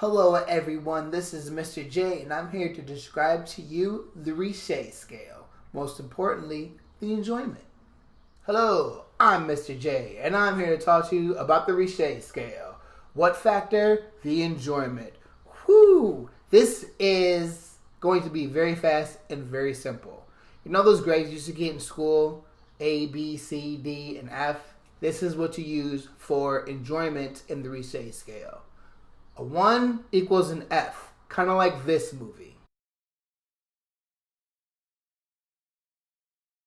Hello everyone, this is Mr. J and I'm here to describe to you the Richet scale. Most importantly, the enjoyment. Hello, I'm Mr. J and I'm here to talk to you about the Richet scale. What factor? The enjoyment. Whew! This is going to be very fast and very simple. You know those grades you used to get in school? A, B, C, D, and F? This is what you use for enjoyment in the Richet scale. A 1 equals an F, kind of like this movie.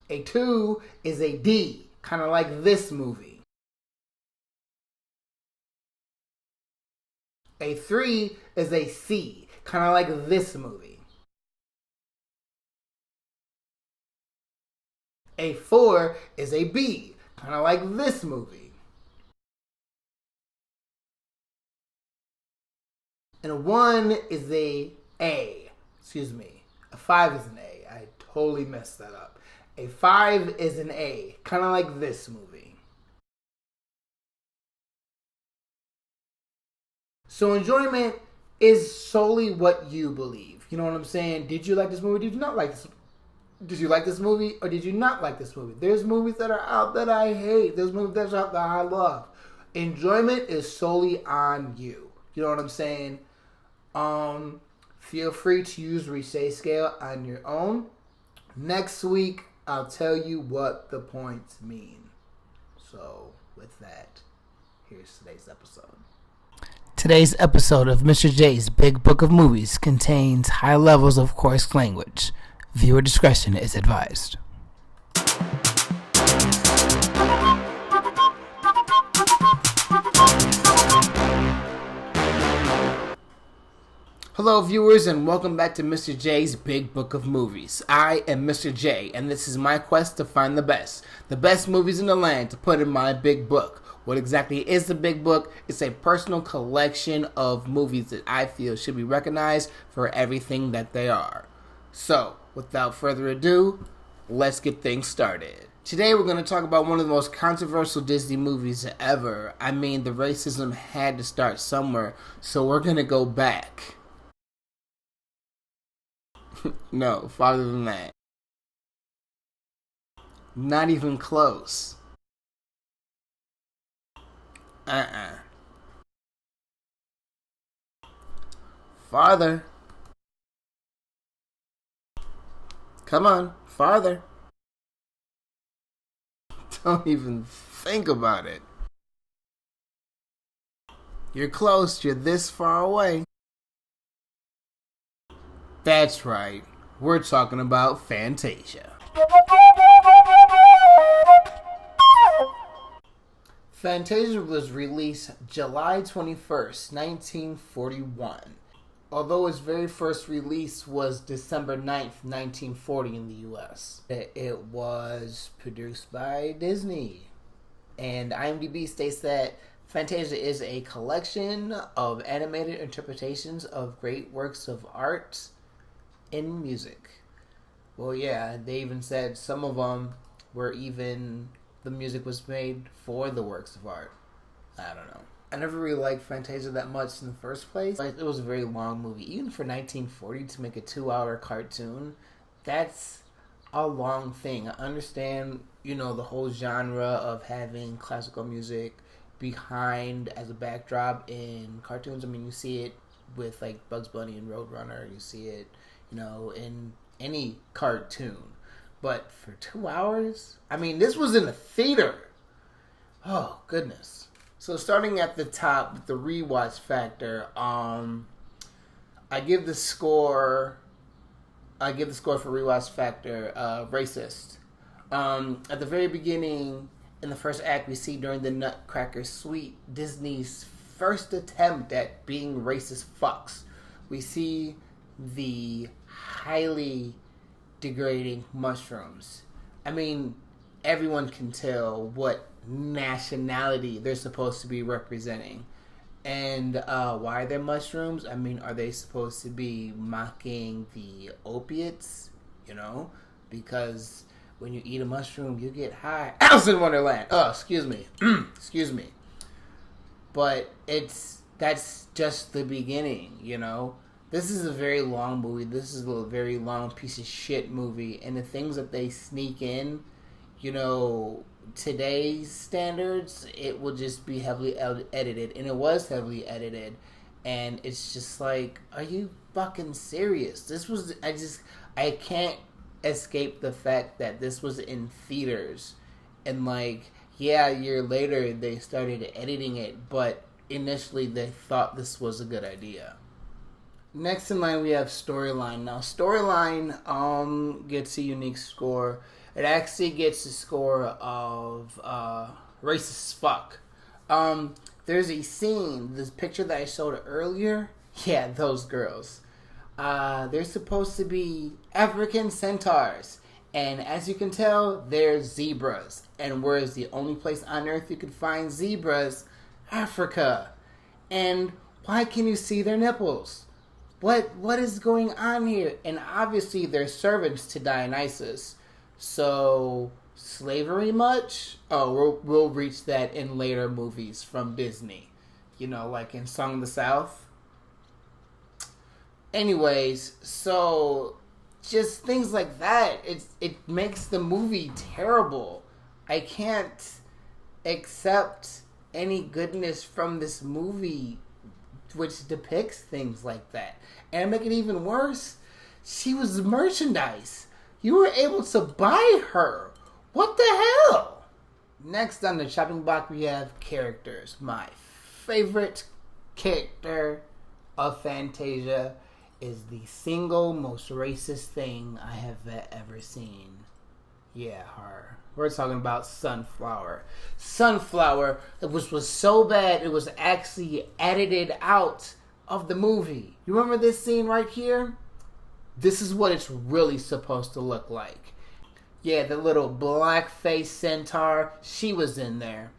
A 2 is a D, kind of like this movie. A 3 is a C, kind of like this movie. A 4 is a B, kind of like this movie. And a 1 is a A. Excuse me. A 5 is an A. I totally messed that up. A 5 is an A. Kind of like this movie. So enjoyment is solely what you believe. You know what I'm saying? Did you like this movie? Did you not like this? Did you like this movie or did you not like this movie? There's movies that are out that I hate. There's movies that are out that I love. Enjoyment is solely on you. You know what I'm saying? Feel free to use Richet scale on your own. Next week, I'll tell you what the points mean. So, with that, here's today's episode. Today's episode of Mr. J's Big Book of Movies contains high levels of coarse language. Viewer discretion is advised. Hello viewers and welcome back to Mr. J's Big Book of Movies. I am Mr. J and this is my quest to find the best movies in the land to put in my big book. What exactly is the big book? It's a personal collection of movies that I feel should be recognized for everything that they are. So, without further ado, let's get things started. Today we're going to talk about one of the most controversial Disney movies ever. I mean, the racism had to start somewhere, so we're going to go back. No, farther than that. Not even close. Farther. Come on, farther. Don't even think about it. You're close, you're this far away. That's right, we're talking about Fantasia. Fantasia was released July 21st, 1941. Although its very first release was December 9th, 1940 in the US. It was produced by Disney. And IMDb states that Fantasia is a collection of animated interpretations of great works of art in music. Well, yeah, they even said some of them were even, the music was made for the works of art. I don't know. I never really liked Fantasia that much in the first place. Like, it was a very long movie. Even for 1940 to make a 2-hour cartoon, that's a long thing. I understand, the whole genre of having classical music behind as a backdrop in cartoons. I mean, you see it with, like, Bugs Bunny and Roadrunner. You see it, in any cartoon. But for 2 hours? I mean, this was in a theater. Oh, goodness. So starting at the top with the rewatch factor, I give the score for rewatch factor racist. At the very beginning, in the first act, we see during the Nutcracker Suite, Disney's first attempt at being racist fucks. We see the highly degrading mushrooms. I mean, everyone can tell what nationality they're supposed to be representing. And why are there mushrooms? I mean, are they supposed to be mocking the opiates? Because when you eat a mushroom, you get high. Alice in Wonderland! Oh, excuse me. Excuse me. But that's just the beginning, you know? This is a very long movie. This is a very long piece of shit movie. And the things that they sneak in, you know, today's standards, it will just be heavily edited. And it was heavily edited. And it's just like, are you fucking serious? This was, I can't escape the fact that this was in theaters. And like, yeah, a year later they started editing it. But initially they thought this was a good idea. Next in line we have Storyline. Now Storyline gets a unique score. It actually gets a score of racist fuck. There's a scene, this picture that I showed earlier. Yeah, those girls. They're supposed to be African centaurs. And as you can tell, they're zebras. And where is the only place on earth you could find zebras? Africa. And why can you see their nipples? What is going on here? And obviously they're servants to Dionysus. So, slavery much? Oh, we'll reach that in later movies from Disney. You know, like in Song of the South. Anyways, so just things like that. It makes the movie terrible. I can't accept any goodness from this movie which depicts things like that. And to make it even worse, she was merchandise. You were able to buy her. What the hell? Next on the chopping block we have characters. My favorite character of Fantasia is the single most racist thing I have ever seen. Yeah, her. We're talking about Sunflower. Sunflower, which was so bad, it was actually edited out of the movie. You remember this scene right here? This is what it's really supposed to look like. Yeah, the little black-faced centaur, she was in there.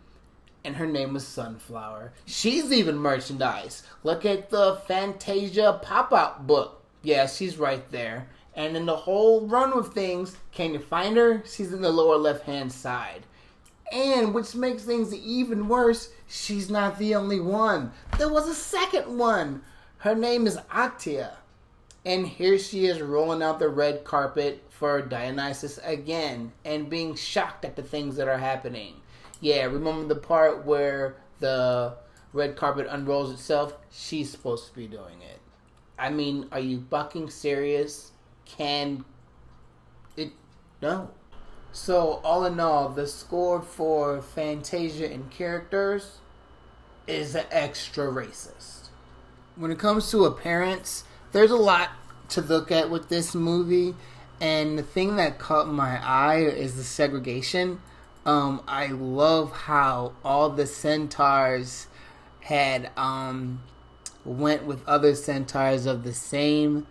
And her name was Sunflower. She's even merchandise. Look at the Fantasia pop-out book. Yeah, she's right there. And in the whole run of things, can you find her? She's in the lower left-hand side. And, which makes things even worse, she's not the only one. There was a second one. Her name is Actia. And here she is rolling out the red carpet for Dionysus again. And being shocked at the things that are happening. Yeah, remember the part where the red carpet unrolls itself? She's supposed to be doing it. I mean, are you fucking serious? Can it? No. So, all in all, the score for Fantasia and characters is extra racist. When it comes to appearance, there's a lot to look at with this movie, and the thing that caught my eye is the segregation. I love how all the centaurs had went with other centaurs of the same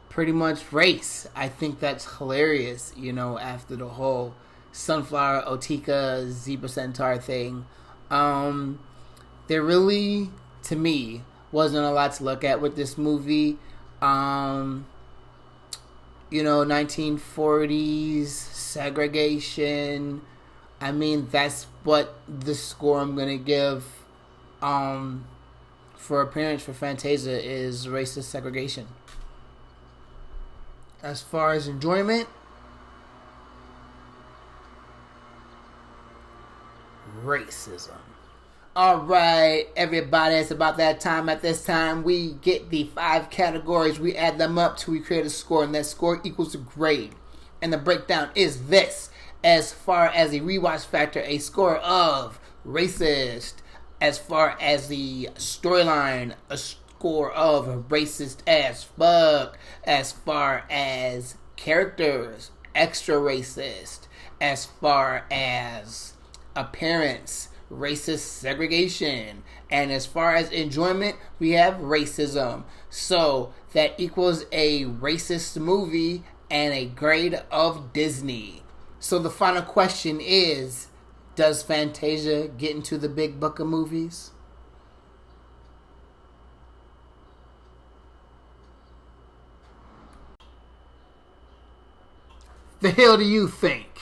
pretty much race. I think that's hilarious, you know, after the whole Sunflower, Otika, Zebra Centaur thing. There really, to me, wasn't a lot to look at with this movie. You know, 1940s segregation. I mean, that's what the score I'm going to give for appearance for Fantasia is racist segregation. As far as enjoyment, racism. Alright, everybody, it's about that time. At this time, we get the 5 categories. We add them up till we create a score, and that score equals a grade. And the breakdown is this. As far as the rewatch factor, a score of racist. As far as the storyline, a score of racist as fuck. As far as characters, extra racist. As far as appearance, racist segregation. And as far as enjoyment, we have racism. So that equals a racist movie and a grade of Disney. So the final question is, does Fantasia get into the big book of movies? The hell do you think?